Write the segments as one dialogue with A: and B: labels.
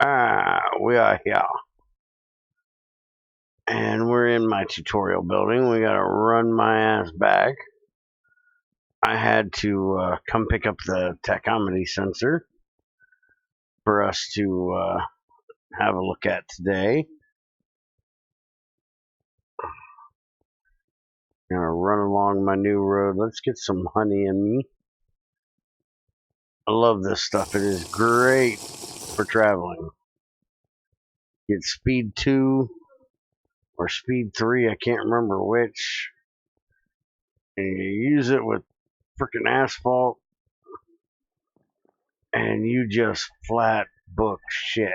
A: We are here. And we're in my tutorial building. We gotta run my ass back. I had to come pick up the tachometry sensor for us to have a look at today. Gonna run along my new road. Let's get some honey in me. I love this stuff. It is great for traveling. Get speed 2 or speed 3, I can't remember which. And you use it with freaking asphalt and you just flat book shit.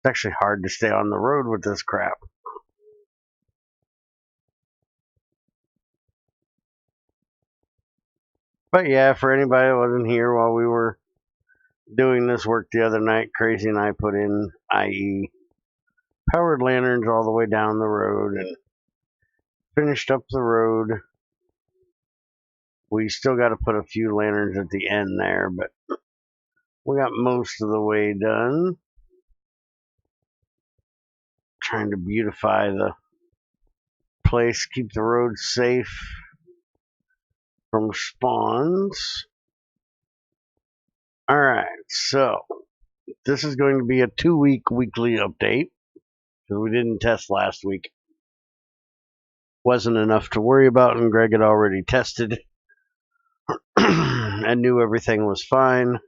A: It's actually hard to stay on the road with this crap. But yeah, for anybody that wasn't here while we were doing this work the other night, Crazy and I put in, i.e., powered lanterns all the way down the road and finished up the road. We still got to put a few lanterns at the end there, but we got most of the way done. Trying to beautify the place, keep the road safe from spawns. Alright, so this is going to be a 2-week weekly update because we didn't test last week. Wasn't enough to worry about, and Greg had already tested and knew everything was fine.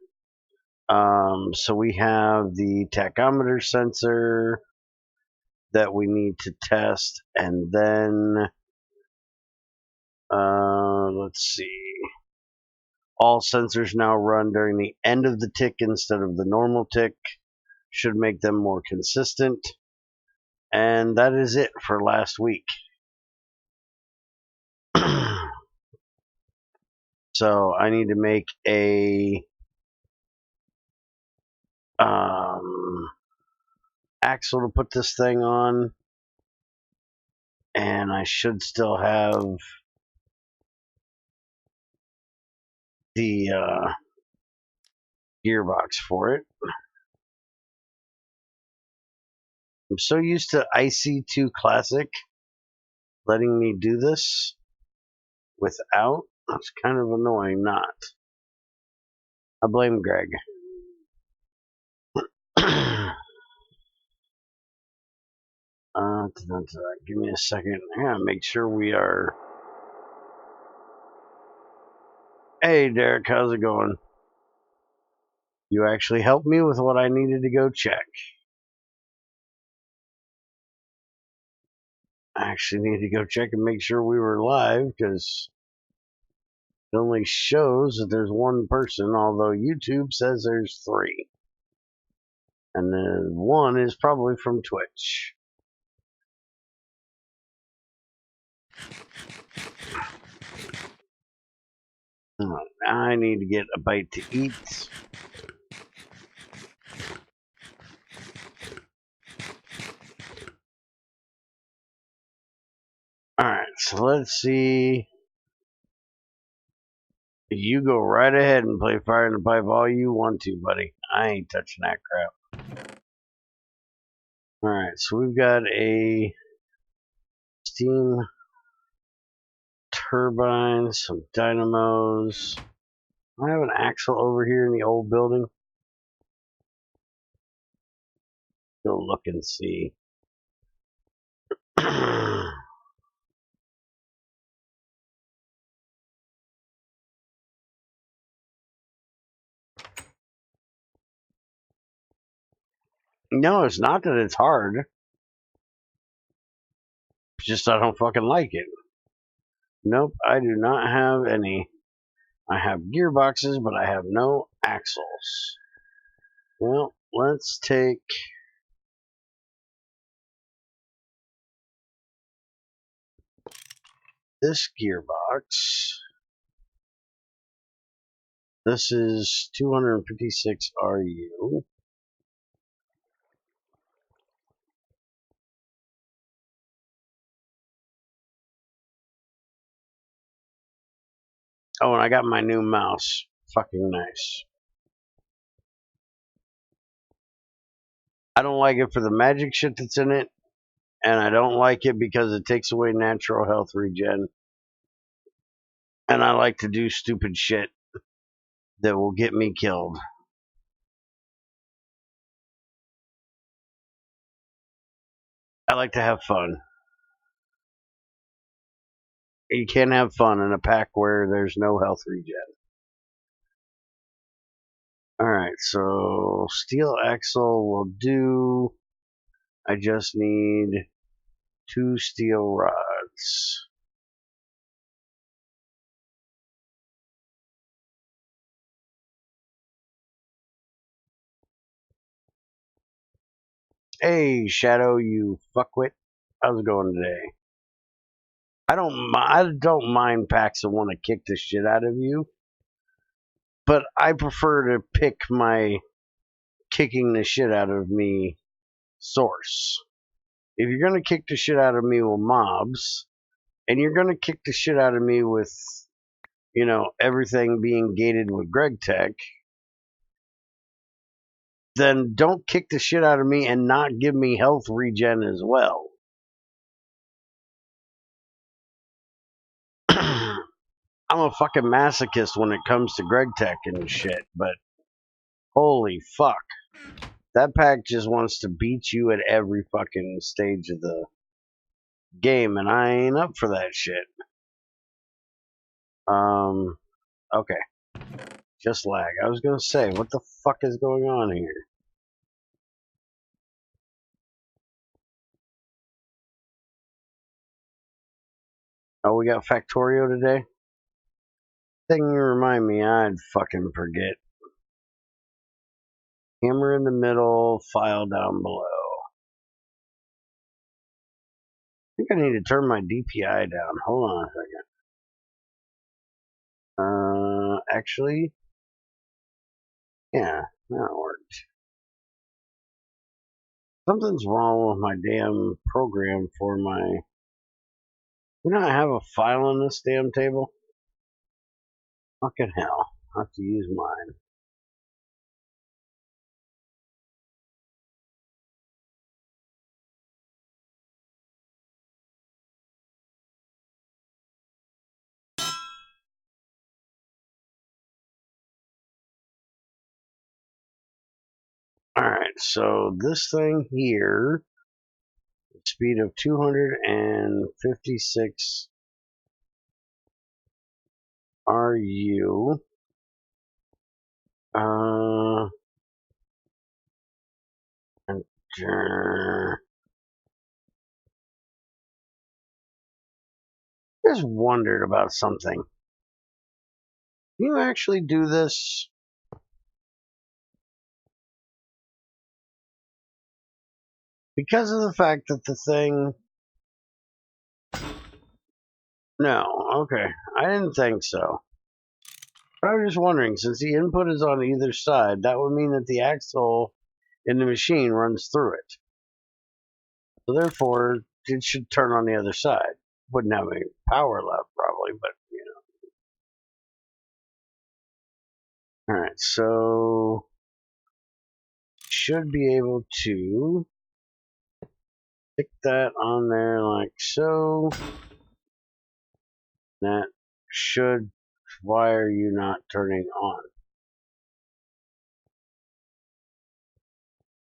A: So we have the tachometer sensor that we need to test, and then let's see. All sensors now run during the end of the tick instead of the normal tick. Should make them more consistent. And that is it for last week. So I need to make a axle to put this thing on, and I should still have the gearbox for it. I'm so used to IC2 Classic letting me do this without. It's kind of annoying not. I blame Greg. Give me a second. I gotta make sure we are. Hey, Derek, how's it going? You actually helped me with what I needed to go check. I actually need to go check and make sure we were live because it only shows that there's one person, although YouTube says there's 3. And then 1 is probably from Twitch. I need to get a bite to eat. Alright, so let's see. You go right ahead and play Fire in the Pipe all you want to, buddy. I ain't touching that crap. Alright, so we've got a steam turbine, some dynamos. I have an axle over here in the old building. Go look and see. No, it's not that it's hard. It's just I don't fucking like it. Nope, I do not have any. I have gearboxes, but I have no axles. Well, let's take this gearbox. This is 256 RU. Oh, and I got my new mouse fucking nice. I don't like it for the magic shit that's in it, and I don't like it because it takes away natural health regen. And I like to do stupid shit that will get me killed. I like to have fun. You can't have fun in a pack where there's no health regen. Alright, so steel axle will do. I just need 2 steel rods. Hey, Shadow, you fuckwit. How's it going today? I don't mind packs that want to kick the shit out of you, but I prefer to pick my kicking the shit out of me source. If you're gonna kick the shit out of me with mobs, and you're gonna kick the shit out of me with, you know, everything being gated with GregTech, then don't kick the shit out of me and not give me health regen as well. I'm a fucking masochist when it comes to GregTech and shit, but holy fuck. That pack just wants to beat you at every fucking stage of the game, and I ain't up for that shit. Okay. Just lag. I was gonna say, what the fuck is going on here? Oh, we got Factorio today? Thing you remind me, I'd fucking forget. Hammer in the middle, file down below. I think I need to turn my DPI down. Hold on a second. Actually, yeah, that worked. Something's wrong with my damn program for my... You know, I have a file in this damn table? Fucking hell. I have to use mine. Alright, so this thing here, speed of 256 RU. Just wondered about something. Can you actually do this? Because of the fact that the thing... No, okay. I didn't think so. But I was just wondering, since the input is on either side, that would mean that the axle in the machine runs through it. So therefore, it should turn on the other side. Wouldn't have any power left, probably, but, you know. Alright, so... Should be able to... stick that on there like so. That should... Why are you not turning on?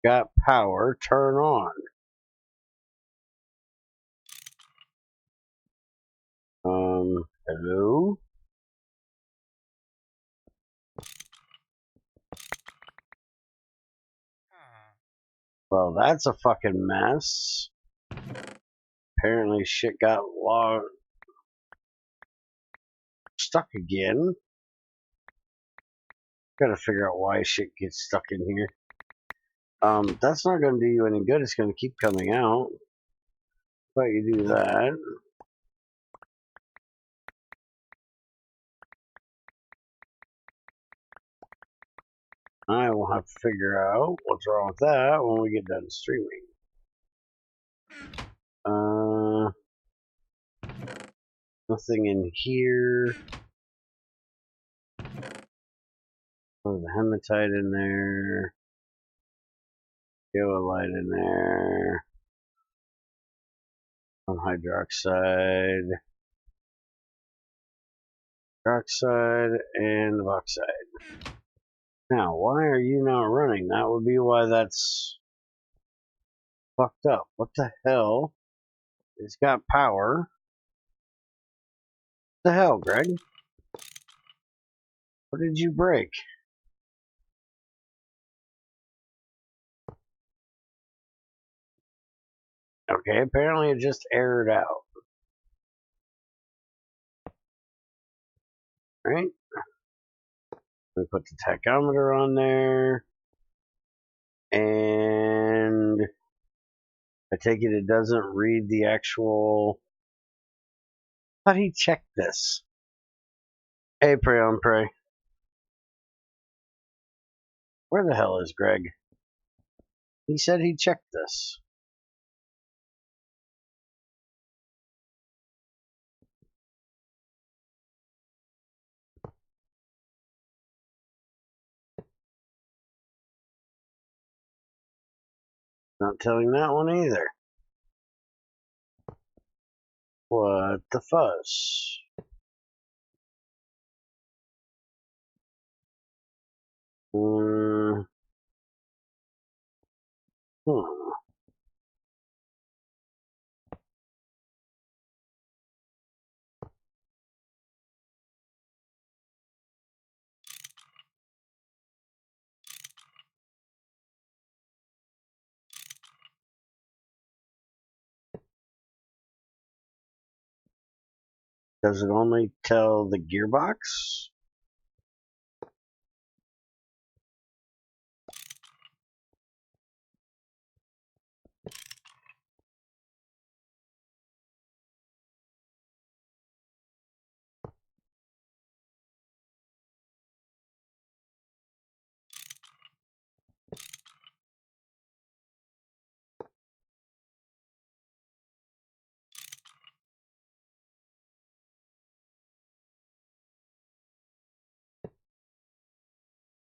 A: Got power, turn on. Hello? Well, that's a fucking mess. Apparently shit got stuck again. Gotta figure out why shit gets stuck in here. That's not gonna do you any good. It's gonna keep coming out. But you do that. I will have to figure out what's wrong with that when we get done streaming. Nothing in here. Oh, the hematite in there. Goelite in there. Some hydroxide. Hydroxide and bauxite. Now, why are you not running? That would be why that's fucked up. What the hell? It's got power. What the hell, Greg? What did you break? Okay, apparently it just aired out. Right? We put the tachometer on there. And I take it doesn't read the actual... How do you check this? Hey, Prey on Prey. Where the hell is Greg? He said he checked this. Not telling that one either. What the fuzz? Hmm. Does it only tell the gearbox?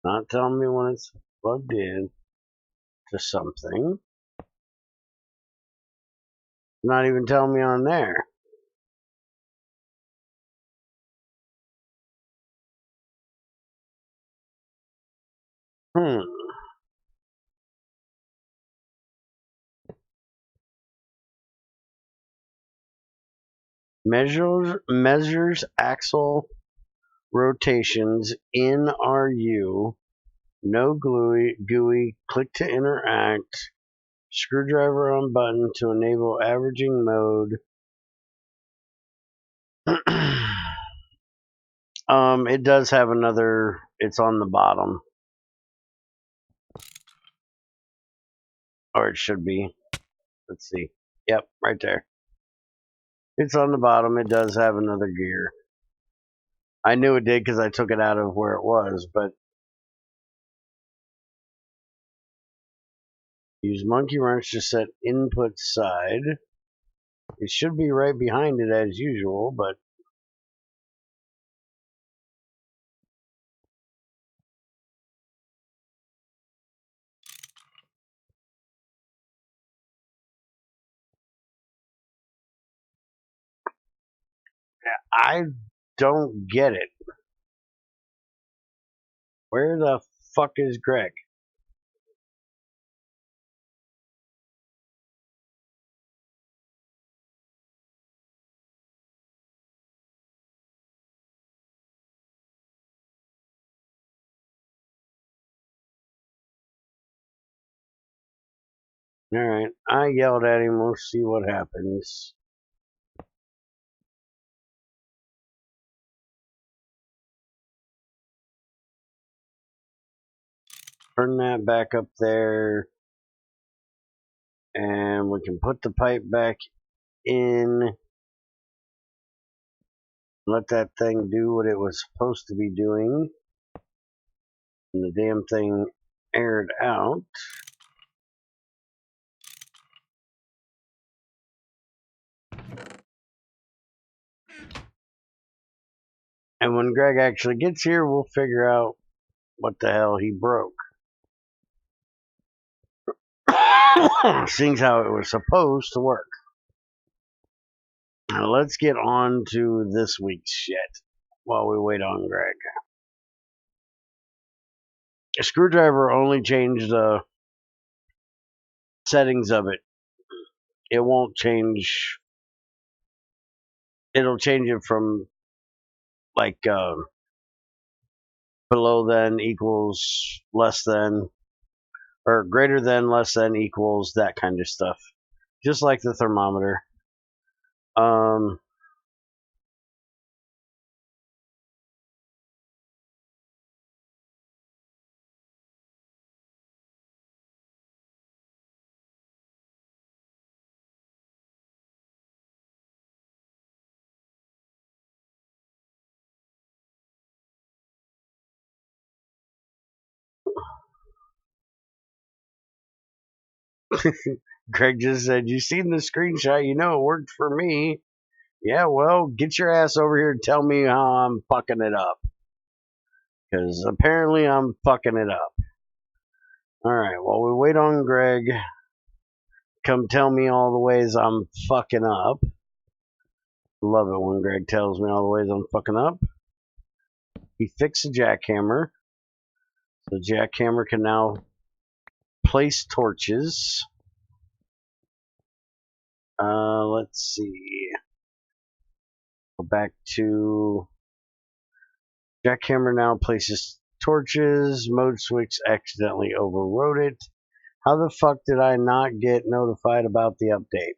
A: Not telling me when it's plugged in to something. Not even telling me on there. Measures axle rotations in RU. No GUI. Click to interact. Screwdriver on button to enable averaging mode. It does have another. It's on the bottom, or it should be. Let's see. Yep, right there. It's on the bottom. It does have another gear. I knew it did because I took it out of where it was, but use monkey wrench to set input side. It should be right behind it as usual, but I don't get it. Where the fuck is Greg? Alright, I yelled at him. We'll see what happens. Turn that back up there. And we can put the pipe back in. Let that thing do what it was supposed to be doing. And the damn thing aired out. And when Greg actually gets here, we'll figure out what the hell he broke. Seeing how it was supposed to work. Now let's get on to this week's shit while we wait on Greg. A screwdriver only changed the settings of it. It won't change. It'll change it from like below than equals less than, or greater than, less than, equals, that kind of stuff. Just like the thermometer. Greg just said, "You seen the screenshot? You know it worked for me." Yeah, well, get your ass over here and tell me how I'm fucking it up. Because apparently I'm fucking it up. Alright, while we wait on Greg, come tell me all the ways I'm fucking up. Love it when Greg tells me all the ways I'm fucking up. He fixed the jackhammer. The jackhammer can now place torches. Let's see. Go back to jackhammer now places torches. Mode switch accidentally overrode it. How the fuck did I not get notified about the update?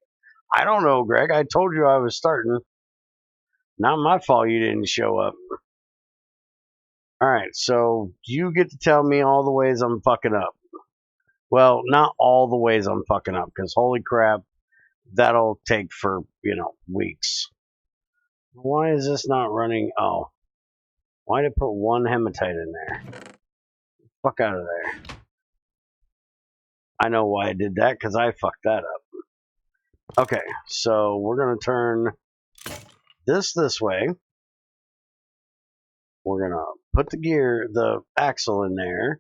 A: I don't know, Greg. I told you I was starting. Not my fault you didn't show up. Alright, so you get to tell me all the ways I'm fucking up. Well, not all the ways I'm fucking up, because holy crap, that'll take for, weeks. Why is this not running? Oh. Why did I put one hematite in there? Fuck out of there. I know why I did that, because I fucked that up. Okay, so we're going to turn this way. We're going to put the axle in there.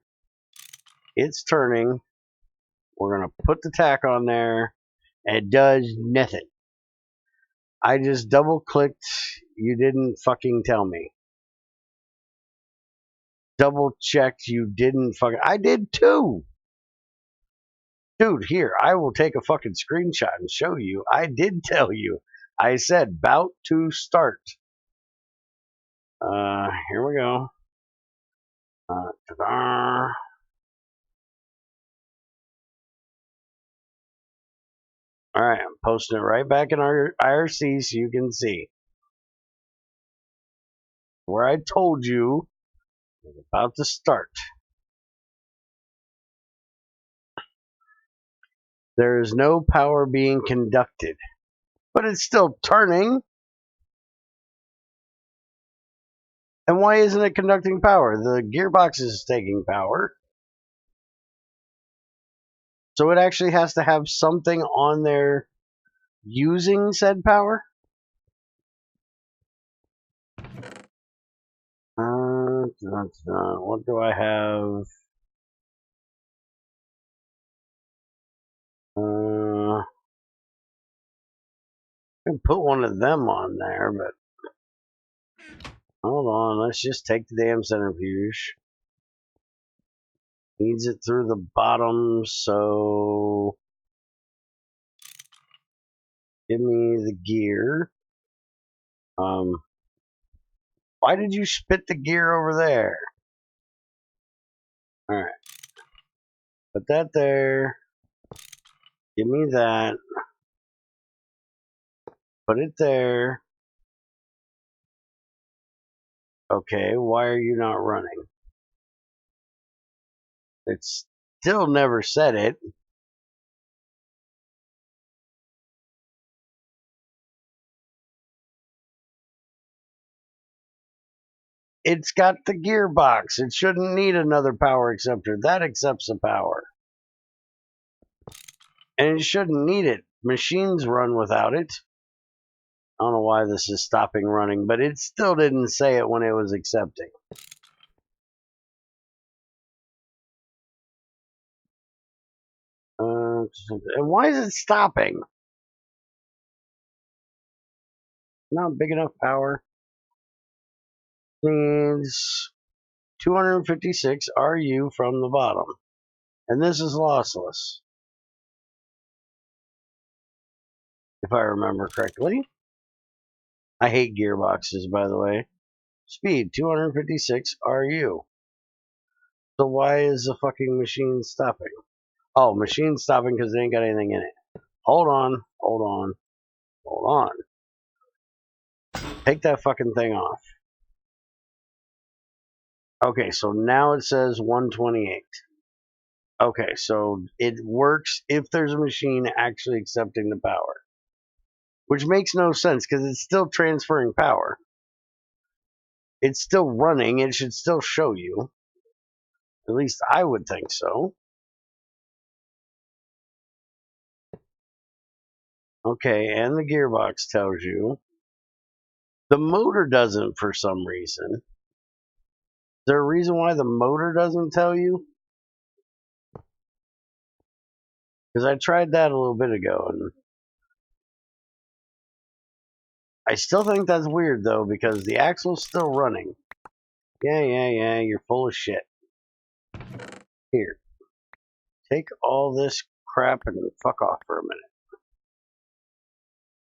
A: It's turning. We're going to put the tack on there. And it does nothing. I just double clicked. You didn't fucking tell me. Double checked. You didn't fucking. I did too. Dude, here, I will take a fucking screenshot and show you. I did tell you. I said, about to start. Here we go. Ta-da. Alright, I'm posting it right back in our IRC so you can see. Where I told you is about to start. There is no power being conducted. But it's still turning. And why isn't it conducting power? The gearbox is taking power. So it actually has to have something on there using said power? What do I have? I can put one of them on there, but hold on, let's just take the damn centrifuge. Feeds it through the bottom, so give me the gear. Why did you spit the gear over there? Alright. Put that there. Give me that. Put it there. Okay, why are you not running? It's still never said it. It's got the gearbox. It shouldn't need another power acceptor. That accepts the power. And it shouldn't need it. Machines run without it. I don't know why this is stopping running, but it still didn't say it when it was accepting. And why is it stopping? Not big enough power. Needs 256 RU from the bottom. And this is lossless, if I remember correctly. I hate gearboxes, by the way. Speed, 256 RU. So why is the fucking machine stopping? Oh, machine's stopping because it ain't got anything in it. Hold on, hold on, hold on. Take that fucking thing off. Okay, so now it says 128. Okay, so it works if there's a machine actually accepting the power. Which makes no sense because it's still transferring power. It's still running. It should still show you. At least I would think so. Okay, and the gearbox tells you. The motor doesn't for some reason. Is there a reason why the motor doesn't tell you? Because I tried that a little bit ago, and I still think that's weird, though, because the axle's still running. Yeah, you're full of shit. Here. Take all this crap and fuck off for a minute.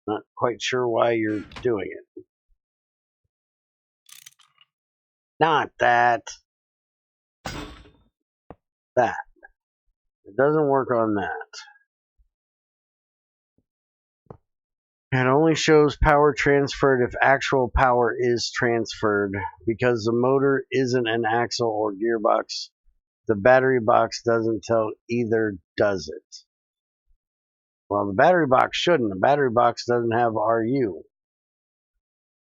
A: Not quite sure why you're doing it. Not that. That. It doesn't work on that. It only shows power transferred if actual power is transferred. Because the motor isn't an axle or gearbox, the battery box doesn't tell either, does it? Well, the battery box shouldn't. The battery box doesn't have RU.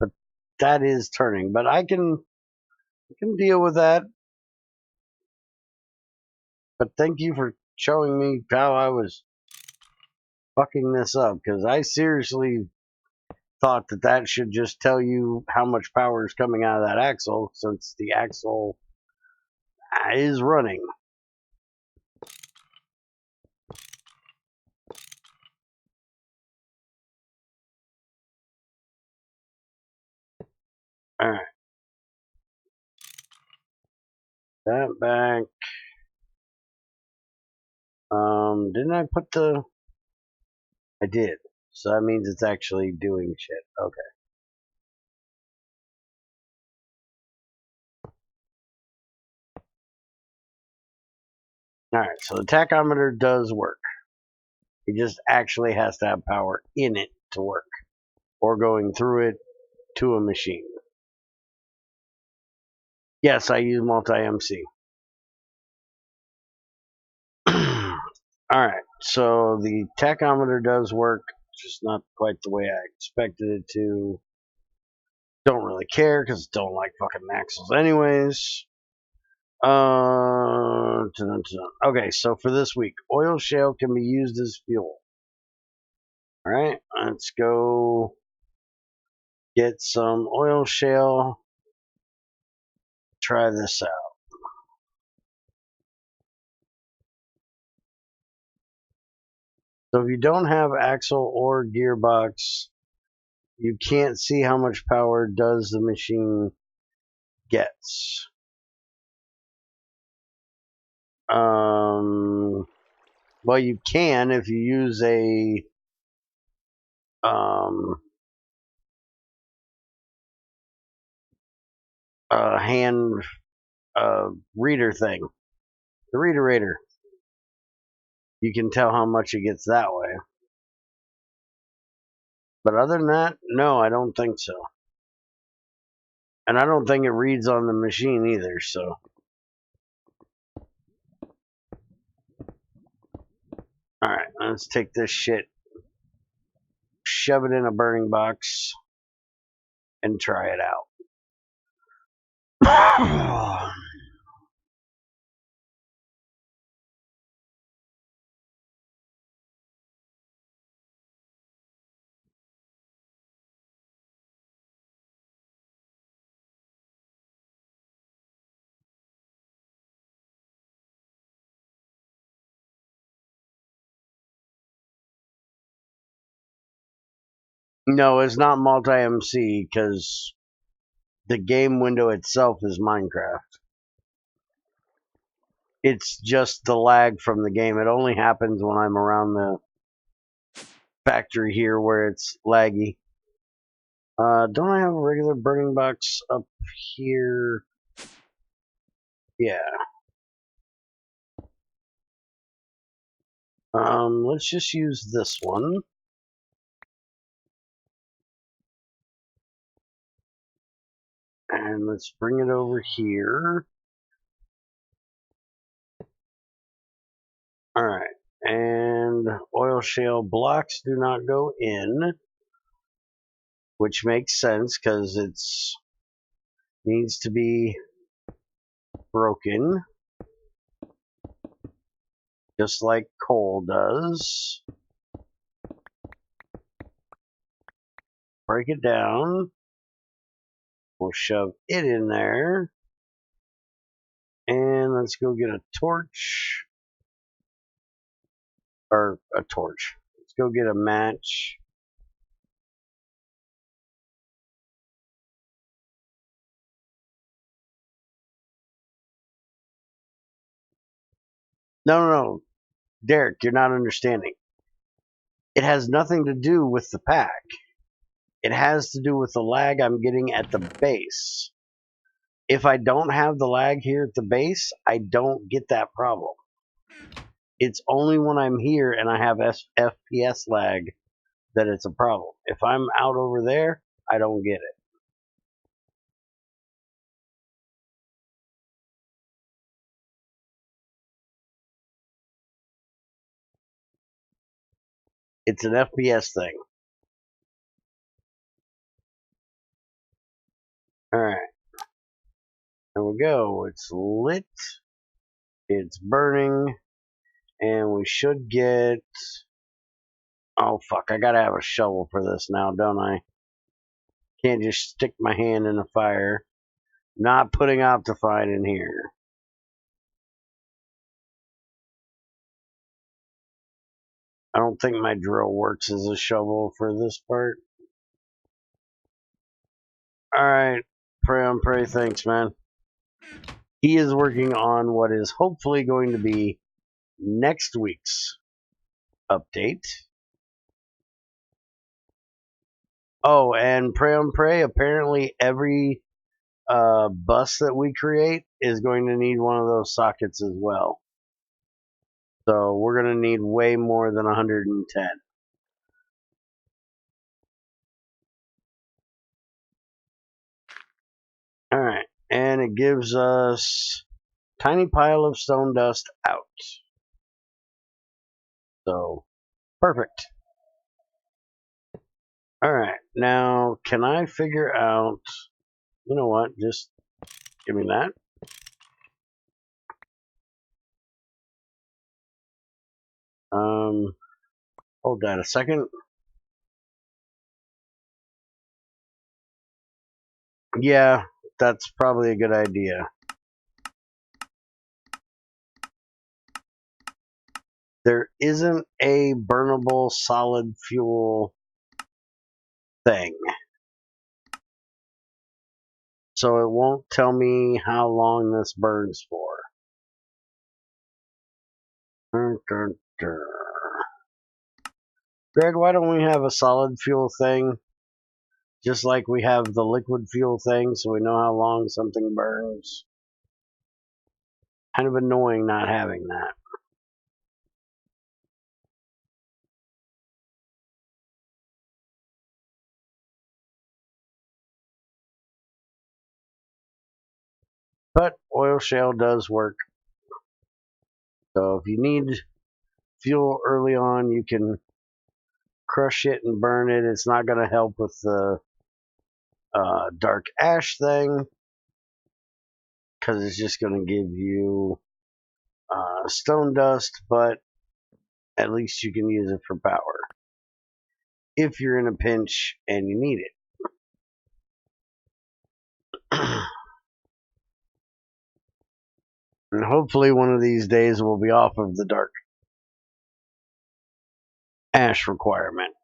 A: But that is turning. But I can deal with that. But thank you for showing me how I was fucking this up. Because I seriously thought that should just tell you how much power is coming out of that axle, since the axle is running. Alright. That back. Didn't I put the... I did. So that means it's actually doing shit. Okay. Alright, so the tachometer does work. It just actually has to have power in it to work. Or going through it to a machine. Yes, I use multi-MC. Alright, so the tachometer does work, just not quite the way I expected it to. Don't really care, because I don't like fucking axles anyways. Okay, so for this week, oil shale can be used as fuel. Alright, let's go get some oil shale. Try this out. So if you don't have axle or gearbox, you can't see how much power does the machine gets. Well, you can if you use a hand reader thing, the reader. You can tell how much it gets that way. But other than that, no, I don't think so. And I don't think it reads on the machine either, so. Alright, let's take this shit, shove it in a burning box, and try it out. No, it's not multi-MC because the game window itself is Minecraft. It's just the lag from the game. It only happens when I'm around the factory here where it's laggy. Don't I have a regular burning box up here? Yeah. Let's just use this one. And let's bring it over here. Alright. And oil shale blocks do not go in, which makes sense because it's needs to be broken, just like coal does. Break it down. We'll shove it in there. And let's go get a torch. Or a torch. Let's go get a match. No. Derek, you're not understanding. It has nothing to do with the pack. It has to do with the lag I'm getting at the base. If I don't have the lag here at the base, I don't get that problem. It's only when I'm here and I have FPS lag that it's a problem. If I'm out over there, I don't get it. It's an FPS thing. Alright. There we go. It's lit. It's burning. And we should get... Oh, fuck. I gotta have a shovel for this now, don't I? Can't just stick my hand in the fire. Not putting Optifine in here. I don't think my drill works as a shovel for this part. Alright. Pray on pray. Thanks, man. He is working on what is hopefully going to be next week's update. Oh, and pray on pray, apparently every bus that we create is going to need one of those sockets as well. So we're going to need way more than 110. Alright, and it gives us tiny pile of stone dust out. So, perfect. Alright, now can I figure out, you know what, just give me that. Hold that a second. Yeah, that's probably a good idea. There isn't a burnable solid fuel thing. So it won't tell me how long this burns for. Greg, why don't we have a solid fuel thing? Just like we have the liquid fuel thing, so we know how long something burns. Kind of annoying not having that. But oil shale does work. So if you need fuel early on, you can crush it and burn it. It's not going to help with the dark ash thing, because it's just going to give you stone dust, but at least you can use it for power if you're in a pinch and you need it. And hopefully one of these days we'll be off of the dark ash requirement.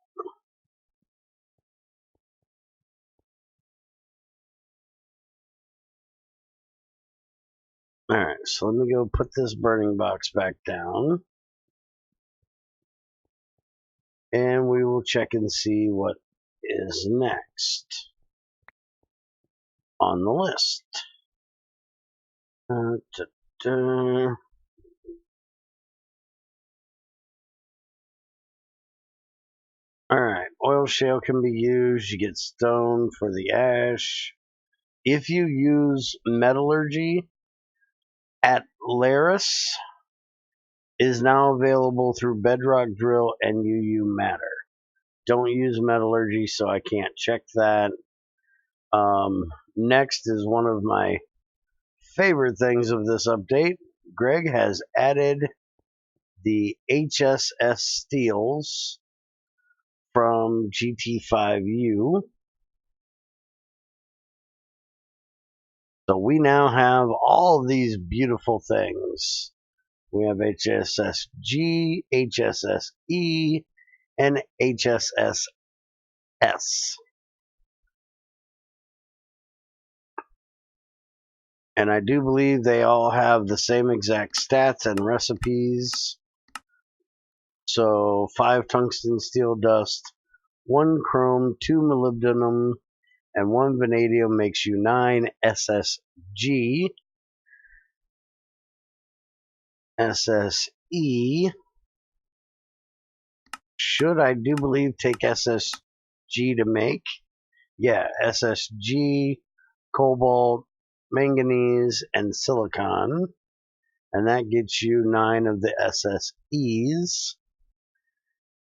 A: Alright, so let me go put this burning box back down. And we will check and see what is next on the list. Alright, oil shale can be used. You get stone for the ash. If you use metallurgy at Laris, is now available through Bedrock Drill and UU Matter. Don't use metallurgy, so I can't check that. Next is one of my favorite things of this update. Greg has added the HSS steels from GT5U. So we now have all of these beautiful things. We have HSSG, HSSE, and HSSS. And I do believe they all have the same exact stats and recipes. So 5 tungsten steel dust, 1 chrome, 2 molybdenum, and 1 vanadium makes you 9 SSG. SSE should, I do believe, take SSG to make. Yeah, SSG, cobalt, manganese, and silicon. And that gets you 9 of the SSEs.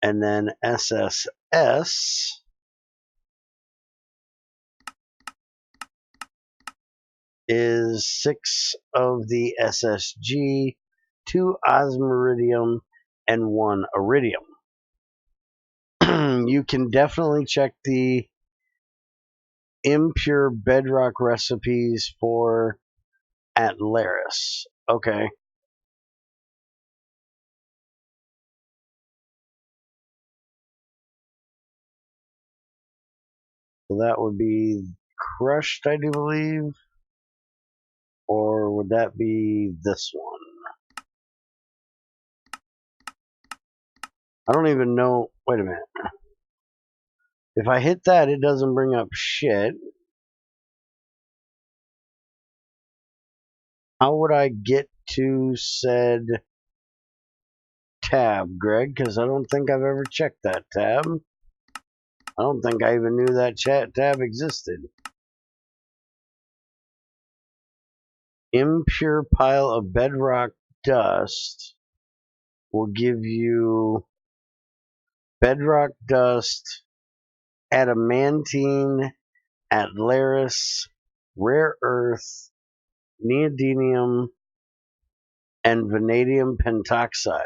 A: And then SSS is 6 of the SSG, 2 osmiridium, and 1 iridium. You can definitely check the impure bedrock recipes for Atlaris. Okay. So that would be crushed, I do believe. Or would that be this one? I don't even know. Wait a minute. If I hit that, it doesn't bring up shit. How would I get to said tab, Greg? Because I don't think I've ever checked that tab. I don't think I even knew that chat tab existed. Impure pile of bedrock dust will give you bedrock dust, adamantine, Atlaris, rare earth, neodymium, and vanadium pentoxide.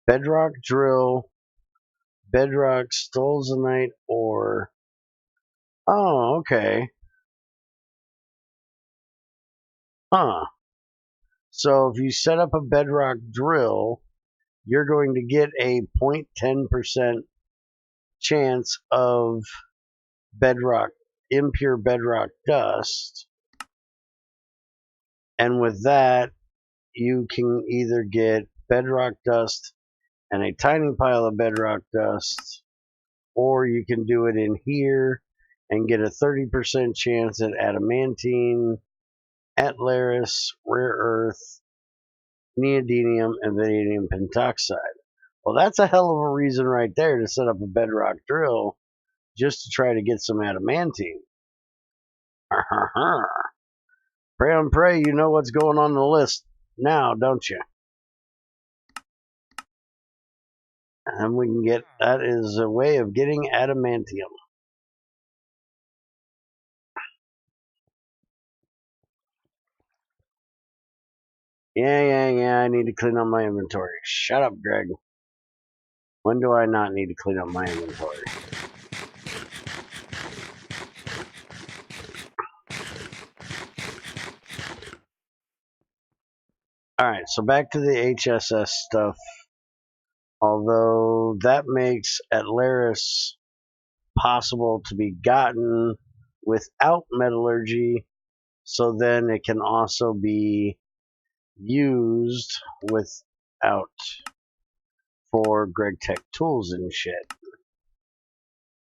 A: Bedrock drill, bedrock stolzonite ore. Oh, okay. Huh. So if you set up a bedrock drill, you're going to get a 0.10% chance of bedrock, impure bedrock dust. And with that, you can either get bedrock dust and a tiny pile of bedrock dust, or you can do it in here and get a 30% chance at adamantine, Atlaris, rare earth, neodymium, and vanadium pentoxide. Well, that's a hell of a reason right there to set up a bedrock drill just to try to get some adamantine. Pray on pray, you know what's going on the list now, don't you? And we can get, that is a way of getting adamantium. Yeah, I need to clean up my inventory. Shut up, Greg. When do I not need to clean up my inventory? Alright, so back to the HSS stuff. Although that makes Atlaris possible to be gotten without metallurgy, So then it can also be used without for GregTech tools and shit.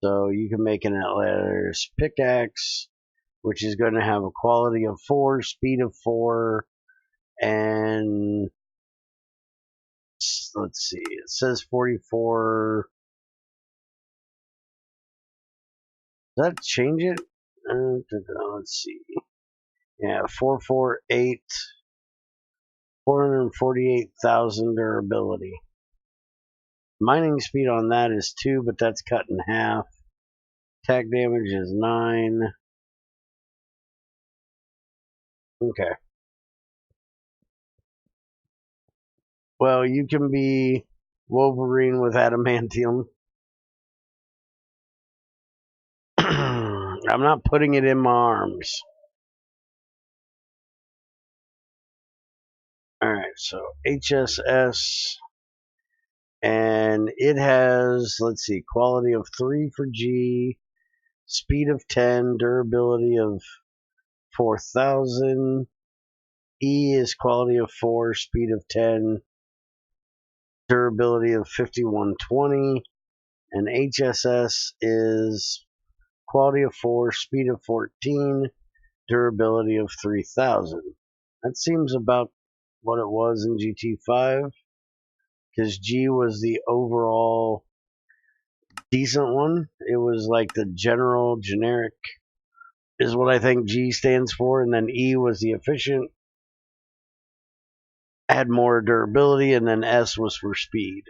A: So you can make an Atlas pickaxe, which is going to have a quality of 4, speed of 4, and let's see, it says 44. Does that change it? Let's see. Yeah, 448,000 durability. Mining speed on that is 2, but that's cut in half. Attack damage is 9. Okay. Well, you can be Wolverine with adamantium. I'm not putting it in my arms. Alright, so HSS. And it has, let's see, quality of 3 for G, speed of 10, durability of 4,000. E is quality of 4, speed of 10, durability of 5120. And HSS is quality of 4, speed of 14, durability of 3,000. That seems about what it was in GT5, because G was the overall decent one. It was like the generic is what I think G stands for, and then E was the efficient, had more durability, and then S was for speed.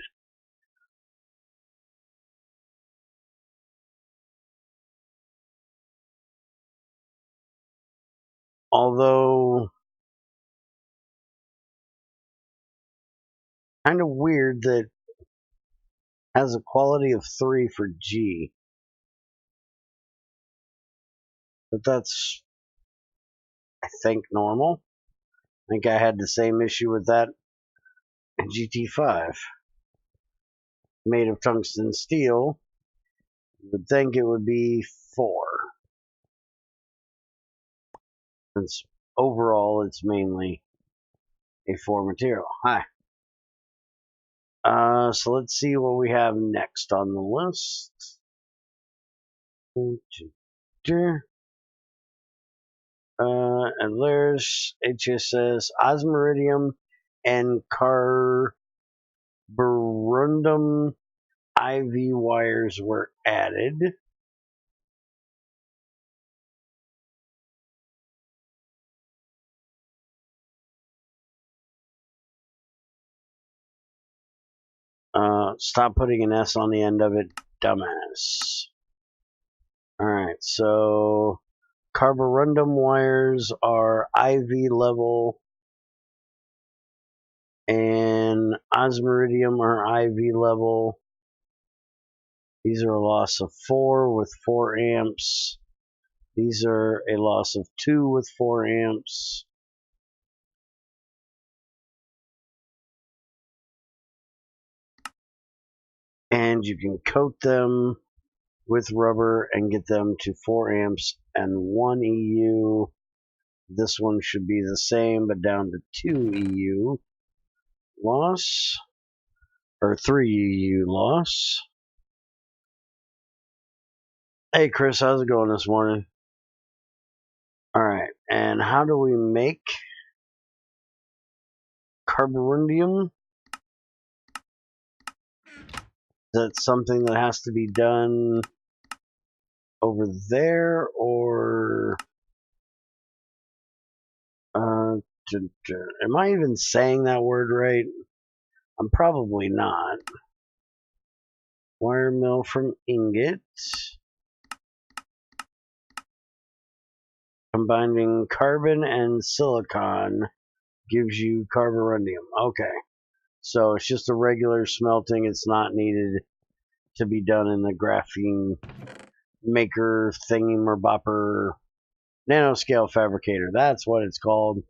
A: Although, kind of weird that has a quality of 3 for G. But that's, I think, normal. I think I had the same issue with that in GT5. Made of tungsten steel, you would think it would be 4. Since overall it's mainly a 4 material. Hi. So let's see what we have next on the list. And there's HSS, Osmiridium, and Carborundum IV wires were added. Stop putting an S on the end of it, dumbass. Alright, so Carborundum wires are IV level, and Osmiridium are IV level. These are a loss of 4 with 4 amps. These are a loss of 2 with 4 amps. And you can coat them with rubber and get them to 4 amps and 1 EU. This one should be the same, but down to 2 EU loss, or 3 EU loss. Hey Chris, how's it going this morning? Alright, and how do we make Carborundum? Is that something that has to be done over there, or am I even saying that word right? I'm probably not. Wire mill from ingot. Combining carbon and silicon gives you carborundum. Okay. So it's just a regular smelting. It's not needed to be done in the graphene maker thingy-mer-bopper nanoscale fabricator. That's what it's called.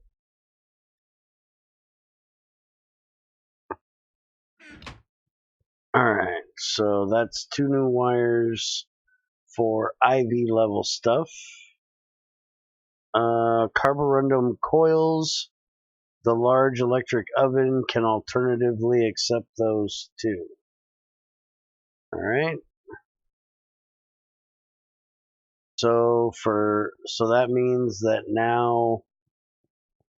A: Alright, so that's 2 new wires for IV level stuff. Carborundum coils. The large electric oven can alternatively accept those too. Alright. So that means that now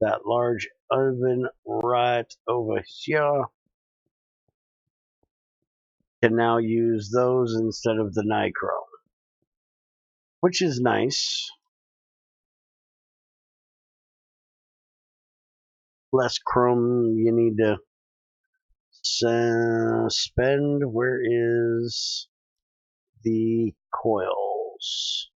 A: that large oven right over here can now use those instead of the nichrome, which is nice. Less chrome you need to spend. Where is the coils?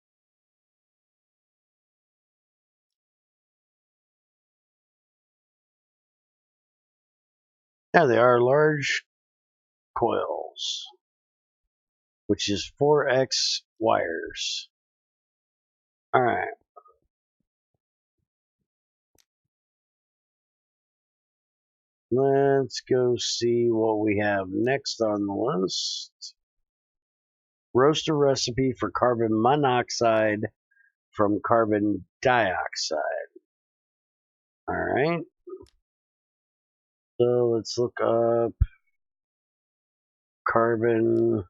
A: Yeah, they are large coils, which is 4x wires. Alright. Let's go see what we have next on the list. Roaster recipe for carbon monoxide from carbon dioxide. Alright. So let's look up carbon,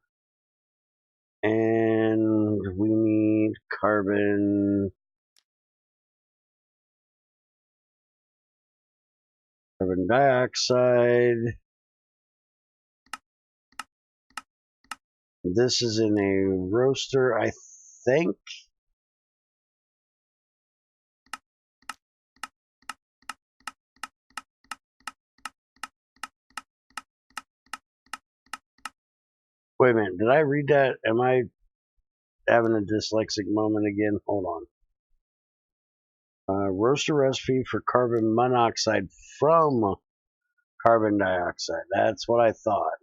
A: and we need carbon dioxide. This is in a roaster, I think. Wait a minute, did I read that? Am I having a dyslexic moment again? Hold on. Roaster recipe for carbon monoxide from carbon dioxide. That's what I thought.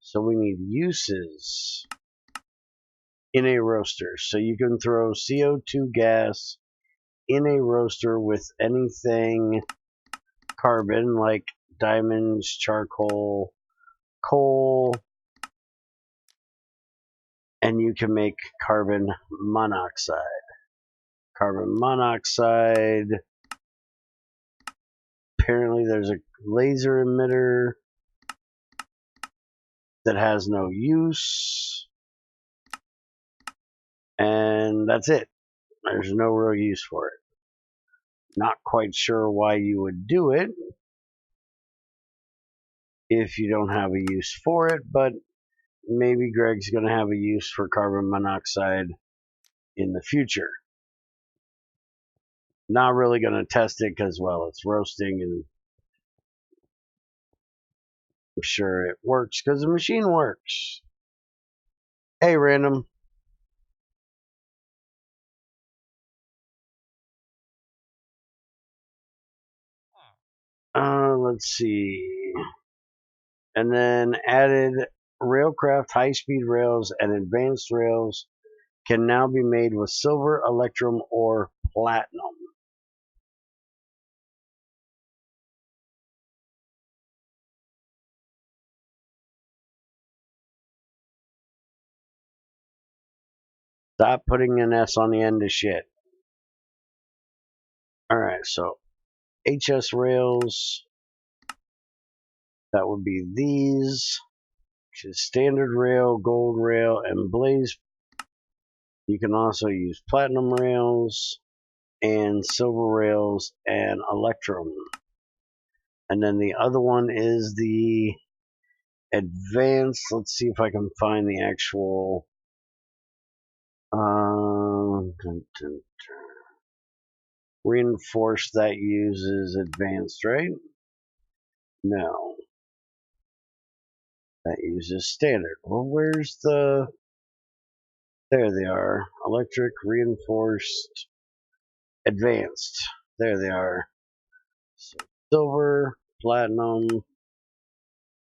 A: So we need uses in a roaster. So you can throw CO2 gas in a roaster with anything carbon, like diamonds, charcoal, coal, and you can make carbon monoxide. Carbon monoxide, apparently there's a laser emitter that has no use, and that's it. There's no real use for it. Not quite sure why you would do it if you don't have a use for it, but maybe Greg's going to have a use for carbon monoxide in the future. Not really going to test it because, well, it's roasting, and I'm sure it works because the machine works. Hey, random. Let's see. And then added Railcraft high-speed rails and advanced rails can now be made with silver, electrum, or platinum. Stop putting an S on the end of shit. Alright, so HS rails, that would be these, which is standard rail, gold rail, and blaze. You can also use platinum rails and silver rails and electrum. And then the other one is the advanced. Let's see if I can find the actual reinforced. That uses advanced, right? No, that uses standard. Well, where's the... There they are. Electric, reinforced, advanced. There they are. So silver, platinum,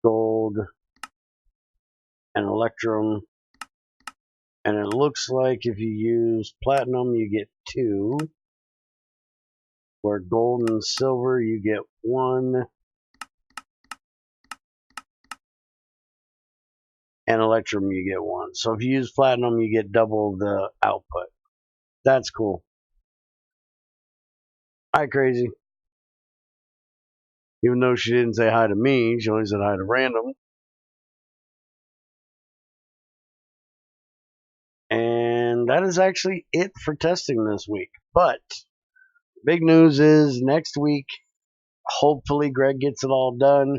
A: gold, and electrum. And it looks like if you use platinum, you get 2. Where gold and silver, you get 1. And electrum, you get 1. So if you use platinum, you get double the output. That's cool. Hi, Crazy. Even though she didn't say hi to me, she only said hi to random. And that is actually it for testing this week. But big news is next week, hopefully Greg gets it all done.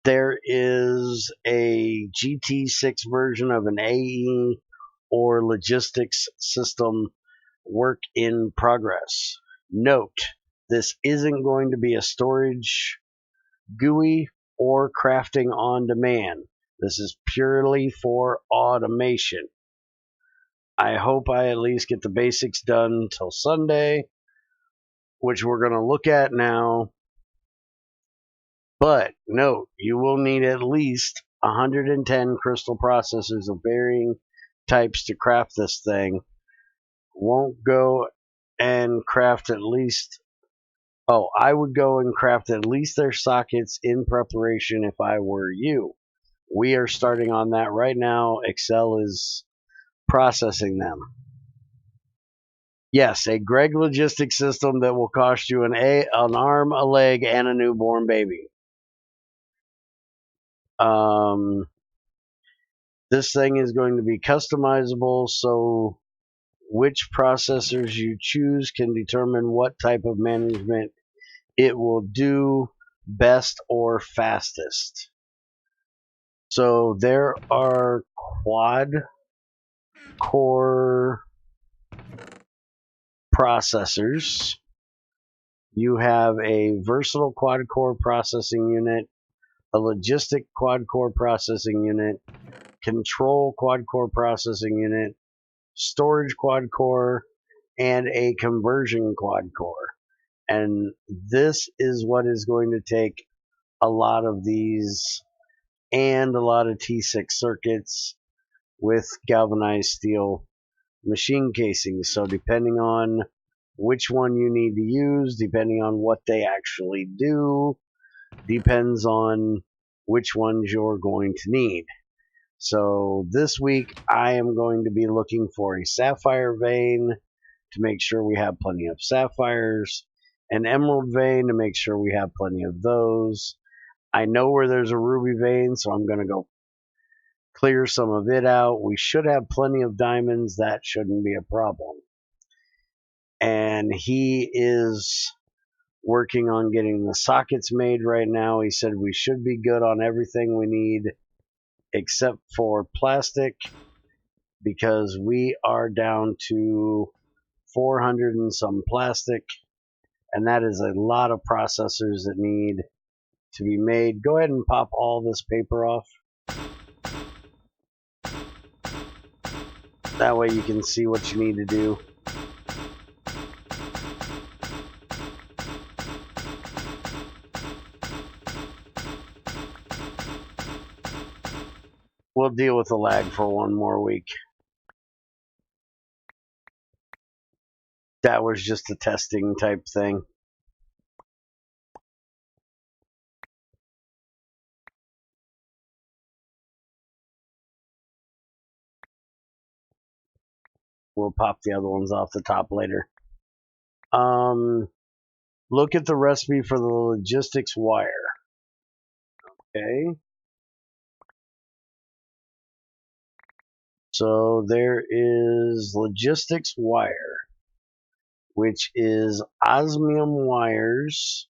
A: There is a GT6 version of an AE or logistics system work in progress. Note, this isn't going to be a storage GUI or crafting on demand. This is purely for automation. I hope I at least get the basics done till Sunday, which we're going to look at now. But note, you will need at least 110 crystal processors of varying types to craft this thing. Won't go and craft at least. Oh, I would go and craft at least their sockets in preparation if I were you. We are starting on that right now. Excel is processing them. Yes, a Greg logistics system that will cost you an arm, a leg, and a newborn baby. This thing is going to be customizable, so which processors you choose can determine what type of management it will do best or fastest. So there are quad core processors. You have a versatile quad core processing unit, a logistic quad core processing unit, control quad core processing unit, storage quad core, and a conversion quad core. And this is what is going to take a lot of these and a lot of T6 circuits with galvanized steel machine casings. So depending on which one you need to use, depending on what they actually do, depends on which ones you're going to need. So this week I am going to be looking for a sapphire vein to make sure we have plenty of sapphires, an emerald vein to make sure we have plenty of those. I know where there's a ruby vein, so I'm going to go clear some of it out. We should have plenty of diamonds. That shouldn't be a problem. And he is working on getting the sockets made right now. He said we should be good on everything we need except for plastic, because we are down to 400 and some plastic, and that is a lot of processors that need to be made. Go ahead and pop all this paper off. That way you can see what you need to do. We'll deal with the lag for one more week. That was just a testing type thing. We'll pop the other ones off the top later. Look at the recipe for the logistics wire. Okay. So there is logistics wire, which is osmium wires,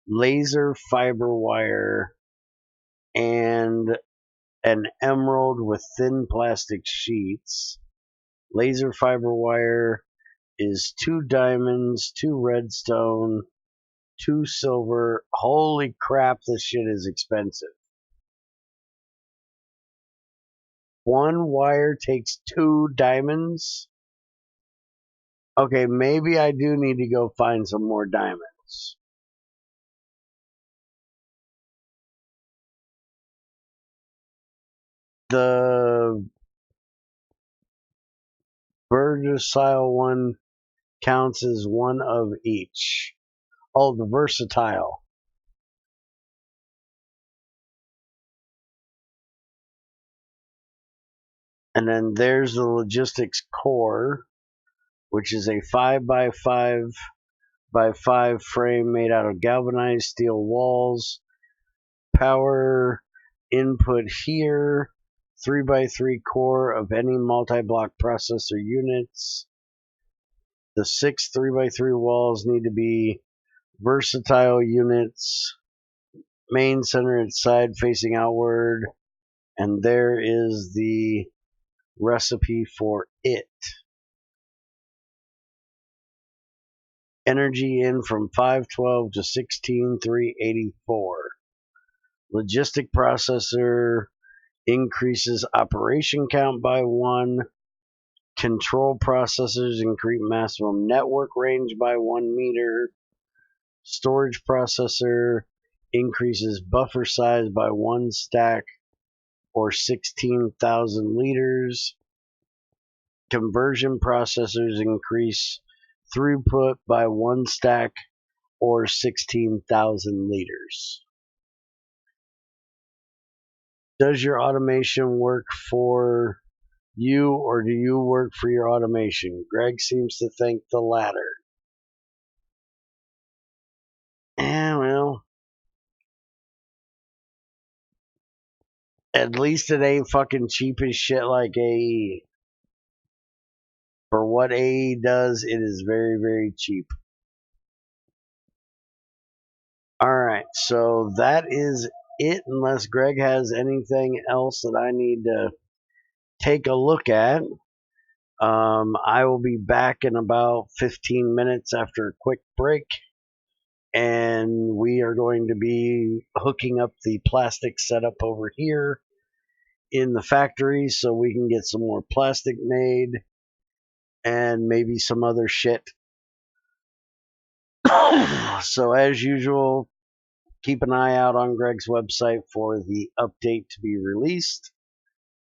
A: laser fiber wire, and an emerald with thin plastic sheets. Laser fiber wire is 2 diamonds, 2 redstone, 2 silver. Holy crap, this shit is expensive. 1 wire takes 2 diamonds? Okay, maybe I do need to go find some more diamonds. The versatile one counts as 1 of each. Oh, the versatile. And then there's the logistics core, which is a 5x5 by 5 frame made out of galvanized steel walls. Power input here. 3x3 core of any multi-block processor units. The 6 3x3 walls need to be versatile units. Main center and side facing outward. And there is the recipe for it. Energy in from 512 to 16384. Logistic processor increases operation count by 1. Control processors increase maximum network range by 1 meter. Storage processor increases buffer size by 1 stack or 16,000 liters. Conversion processors increase throughput by 1 stack or 16,000 liters. Does your automation work for you, or do you work for your automation? Greg seems to think the latter. Well, at least it ain't fucking cheap as shit like AE. For what AE does, it is very, very cheap. Alright, so that is it, unless Greg has anything else that I need to take a look at. I will be back in about 15 minutes after a quick break, and we are going to be hooking up the plastic setup over here in the factory so we can get some more plastic made and maybe some other shit. So as usual, keep an eye out on Greg's website for the update to be released.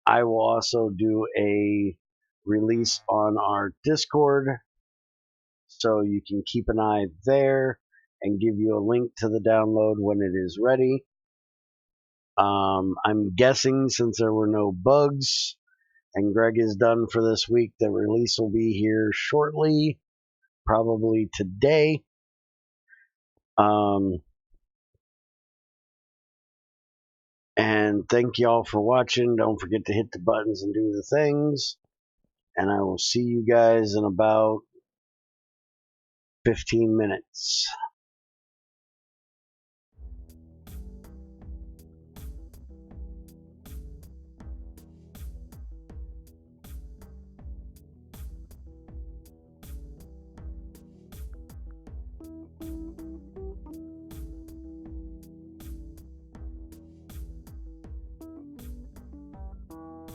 A: I will also do a release on our Discord, so you can keep an eye there and give you a link to the download when it is ready. I'm guessing since there were no bugs and Greg is done for this week, the release will be here shortly, probably today. And thank you all for watching. Don't forget to hit the buttons and do the things. And I will see you guys in about 15 minutes.